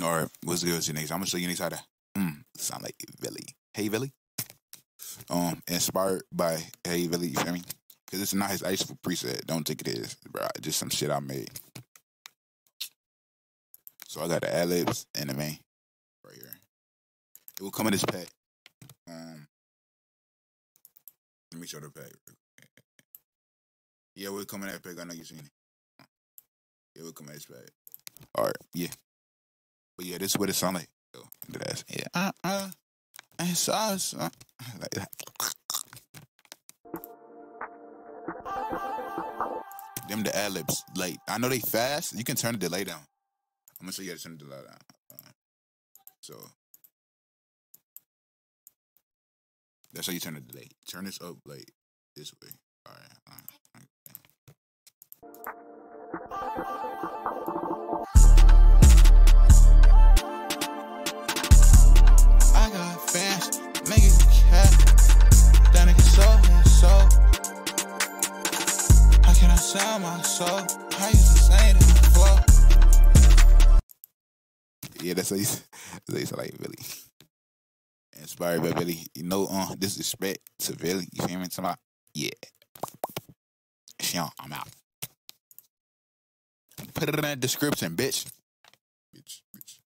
Or what's good, you niggas? I'm gonna show you niggas how to sound like Velli. Hey Velli. Inspired by Hey Velli, you feel me? Cause it's not his actual preset. Don't think it is, bro. Just some shit I made. So I got the ad-libs and the main right here. It will come in this pack. Let me show the pack. Yeah, we'll come in that pack. I know you seen it. Yeah, we'll come in this pack. Alright, yeah. But yeah, this is what it sound like. Yo, yeah. And sauce. Like that. Them the ad-libs. Like, I know they fast. You can turn the delay down. I'm gonna show you how to turn the delay down. So that's how you turn the delay. Turn this up like this way. All right. I got fans, make it cat. That nigga so. How can I sell my soul? I used to say it in the flow. Yeah, that's how you sound like Velli. Inspired by Velli. You know, disrespect to Velli. You feel me? Somebody, yeah. Sean, I'm out. Put it in that description, bitch.